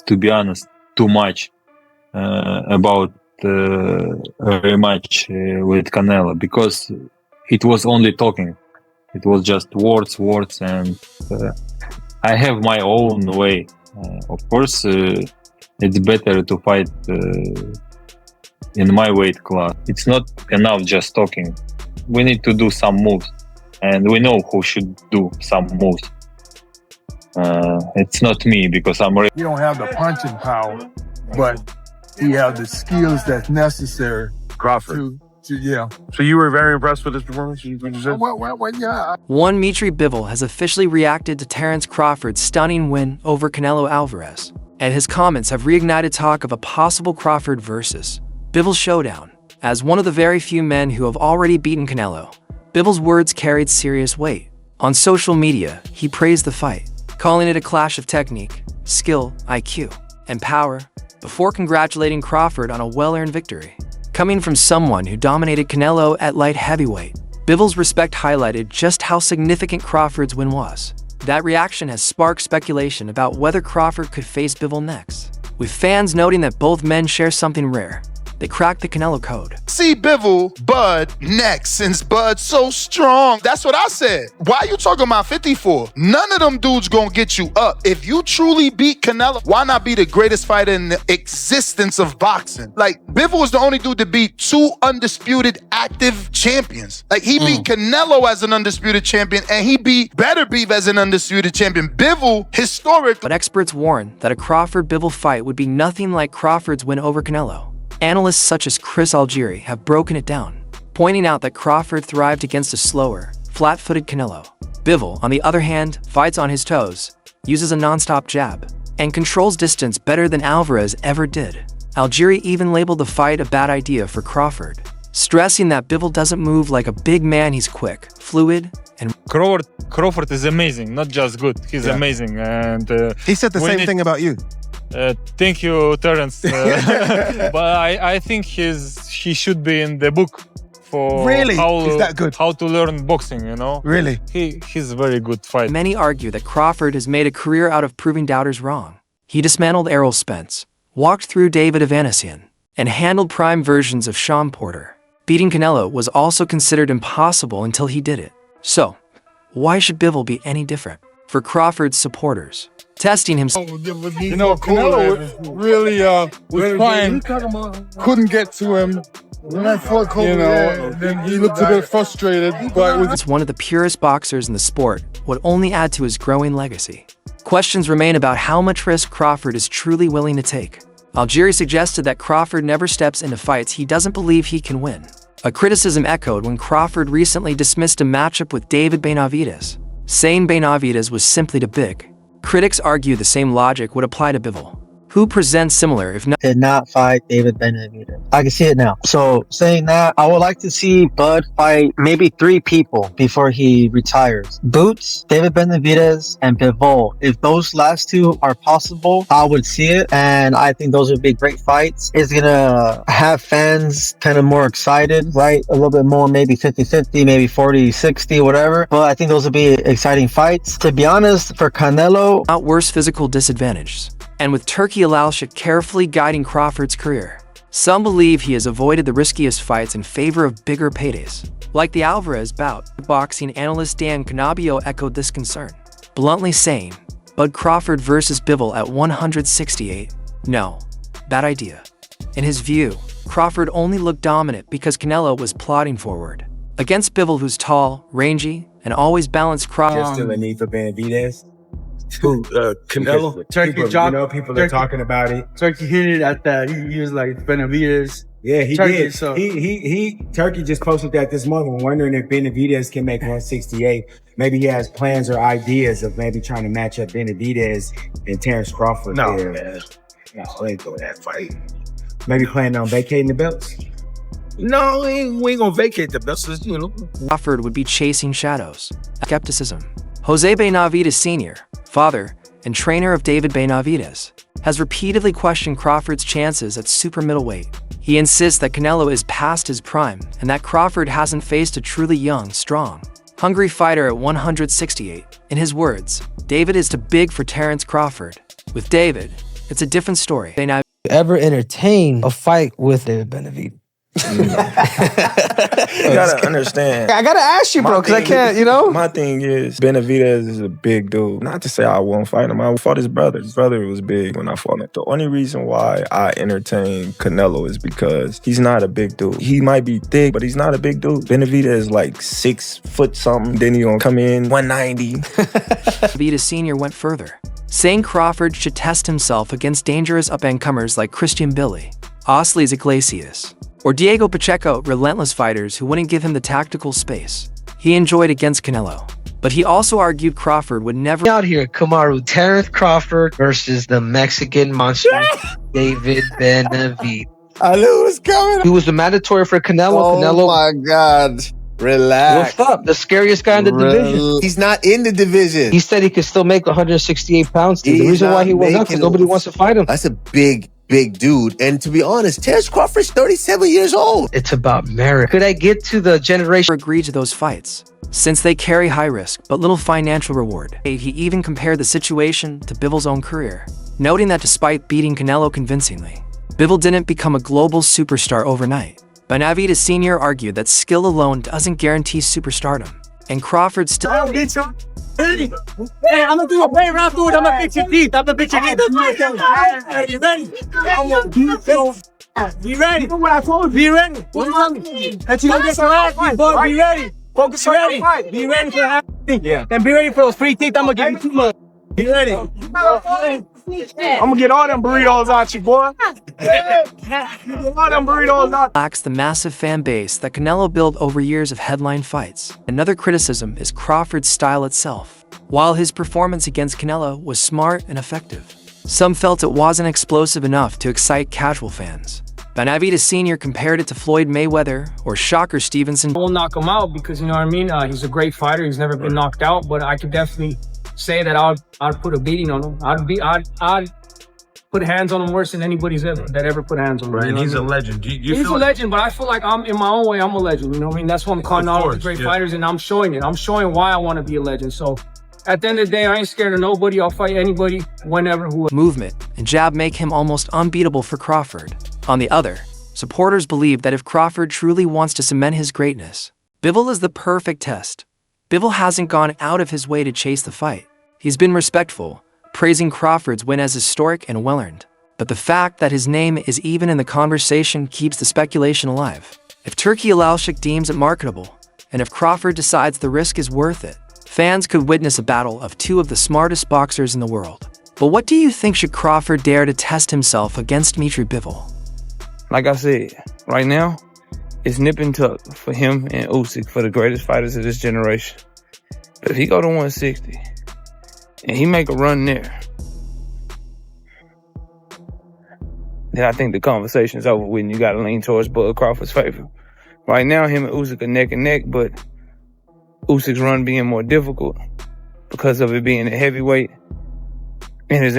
to be honest, too much about a rematch with Canelo, because it was only talking. It was just words, and I have my own way. Of course, it's better to fight in my weight class. It's not enough just talking. We need to do some moves, and we know who should do some moves. It's not me, because I'm ready. You don't have the punching power, but you have the skills that's necessary. Crawford. Yeah. So you were very impressed with his performance? Well, yeah. One Dmitry Bivol has officially reacted to TerenceCrawford's stunning win over CaneloAlvarez, and his comments have reignited talk of a possible Crawford versus Bivol showdown. As one of the very few men who have already beaten Canelo, Bivol's words carried serious weight. On social media, he praised the fight, calling it a clash of technique, skill, IQ, and power, before congratulating Crawford on a well-earned victory. Coming from someone who dominated Canelo at light heavyweight, Bivol's respect highlighted just how significant Crawford's win was. That reaction has sparked speculation about whether Crawford could face Bivol next, with fans noting that both men share something rare. They cracked the Canelo code. See Bivol, Bud, next, since Bud's so strong. That's what I said. Why are you talking about 54? None of them dudes gonna get you up. If you truly beat Canelo, why not be the greatest fighter in the existence of boxing? Like, Bivol is the only dude to beat two undisputed active champions. Like, he beat Canelo as an undisputed champion, and he beat Better Beef as an undisputed champion. Bivol, historic. But experts warn that a Crawford-Bivol fight would be nothing like Crawford's win over Canelo. Analysts such as Chris Algieri have broken it down, pointing out that Crawford thrived against a slower, flat-footed Canelo. Bivol, on the other hand, fights on his toes, uses a non-stop jab, and controls distance better than Alvarez ever did. Algieri even labeled the fight a bad idea for Crawford, stressing that Bivol doesn't move like a big man. He's quick, fluid, and Crawford is amazing, not just good. He's amazing, and he said the same thing about you. Thank you, Terence. But I think he should be in the book for really? Is that good? How to learn boxing, you know? Really? He's a very good fighter. Many argue that Crawford has made a career out of proving doubters wrong. He dismantled Errol Spence, walked through David Evanesian, and handled prime versions of Sean Porter. Beating Canelo was also considered impossible until he did it. So, why should Bivol be any different? For Crawford's supporters, testing himself. You know, Canelo really was trying, couldn't get to him. You know, then he looked a bit frustrated. But as one of the purest boxers in the sport, would only add to his growing legacy. Questions remain about how much risk Crawford is truly willing to take. Algieri suggested that Crawford never steps into fights he doesn't believe he can win. A criticism echoed when Crawford recently dismissed a matchup with David Benavidez, saying Benavidez was simply too big. Critics argue the same logic would apply to Bivol, who presents similar, if not did not fight David Benavidez. I can see it now. So saying that, I would like to see Bud fight maybe 3 people before he retires. Boots, David Benavidez, and Bivol. If those last 2 are possible, I would see it, and I think those would be great fights. It's gonna have fans kind of more excited, right? A little bit more, maybe 50-50, maybe 40-60, whatever. But I think those would be exciting fights. To be honest, for Canelo, not worse physical disadvantages. And with Turkey Alalshik carefully guiding Crawford's career, some believe he has avoided the riskiest fights in favor of bigger paydays. Like the Alvarez bout, boxing analyst Dan Canabio echoed this concern, bluntly saying, Bud Crawford versus Bivol at 168? No, bad idea. In his view, Crawford only looked dominant because Canelo was plodding forward. Against Bivol, who's tall, rangy, and always balanced Crawford. There's still a need for Benavidez. Who? Canelo? Turkey people are talking about it. Turkey hit it at that. He was like Benavidez. Yeah, he Turkey, did. So. Turkey just posted that this morning, wondering if Benavidez can make 168. Maybe he has plans or ideas of maybe trying to match up Benavidez and TerenceCrawford. No, there. man. No, I ain't doing that fight. Maybe planning on vacating the belts. No, we ain't gonna vacate the belts, you know. Crawford would be chasing shadows. Skepticism. Jose Benavidez Sr., father and trainer of David Benavidez, has repeatedly questioned Crawford's chances at super middleweight. He insists that Canelo is past his prime and that Crawford hasn't faced a truly young, strong, hungry fighter at 168. In his words, David is too big for TerenceCrawford. With David, it's a different story. They now ever entertain a fight with David Benavidez? You gotta understand. I gotta ask you, bro, because I can't, you know? My thing is, Benavidez is a big dude. Not to say I won't fight him. I fought his brother. His brother was big when I fought him. The only reason why I entertain Canelo is because he's not a big dude. He might be thick, but he's not a big dude. Benavidez is like 6 foot something. Then he gonna come in 190. Benavidez Sr. went further, saying Crawford should test himself against dangerous up-and-comers like Christian Billy, Osleys Iglesias, or Diego Pacheco, relentless fighters who wouldn't give him the tactical space he enjoyed against Canelo. But he also argued Crawford would never out here, Kamaru, Terence Crawford versus the Mexican monster, David Benavidez. I knew it was coming. He was the mandatory for Canelo. Oh Canelo, my God. Relax. what's up? The scariest guy in the division. He's not in the division. He said he could still make 168 pounds. The reason why he went up is nobody wants to fight him. That's a big dude. And to be honest, Terence Crawford's 37 years old. It's about merit. Could I get to the generation? agree to those fights, since they carry high risk but little financial reward. He even compared the situation to Bivol's own career, noting that despite beating Canelo convincingly, Bivol didn't become a global superstar overnight. Benavidez Sr. argued that skill alone doesn't guarantee superstardom, and Crawford still... Hey, I'm gonna do a play around through it. I'm gonna fix your teeth. I'm gonna fix your teeth. Hey, you ready? Be ready. What I told you. Be ready. What you want me? That you gonna get some ass, boy. Be ready. Focus. Ready. Be ready for the yeah. And be ready for those free teeth. I'm gonna give you 2 months. Be ready. I'm gonna get all them burritos out you, boy. All them burritos out. Lacks the massive fan base that Canelo built over years of headline fights. Another criticism is Crawford's style itself. While his performance against Canelo was smart and effective, some felt it wasn't explosive enough to excite casual fans. Benavidez Sr. compared it to Floyd Mayweather or Shocker Stevenson. I won't knock him out because, you know what I mean? He's a great fighter. He's never been knocked out, but I could definitely say that I'd put a beating on him. I'd put hands on him worse than anybody's ever put hands on him. Right, and he's a legend. He's a legend, but I feel like I'm in my own way. I'm a legend. You know what I mean? That's what I'm calling all the great fighters, and I'm showing it. I'm showing why I want to be a legend. So at the end of the day, I ain't scared of nobody. I'll fight anybody, whenever, whoever. Movement and jab make him almost unbeatable for Crawford. On the other, supporters believe that if Crawford truly wants to cement his greatness, Bivol is the perfect test. Bivol hasn't gone out of his way to chase the fight. He's been respectful, praising Crawford's win as historic and well-earned. But the fact that his name is even in the conversation keeps the speculation alive. If Turki Alalshik deems it marketable, and if Crawford decides the risk is worth it, fans could witness a battle of 2 of the smartest boxers in the world. But what do you think should Crawford dare to test himself against Dmitry Bivol? Like I said, right now, it's nip and tuck for him and Usyk for the greatest fighters of this generation. But if he go to 160 and he make a run there, then I think the conversation's over with and you got to lean towards Bud Crawford's favor. Right now, him and Usyk are neck and neck, but Usyk's run being more difficult because of it being a heavyweight and his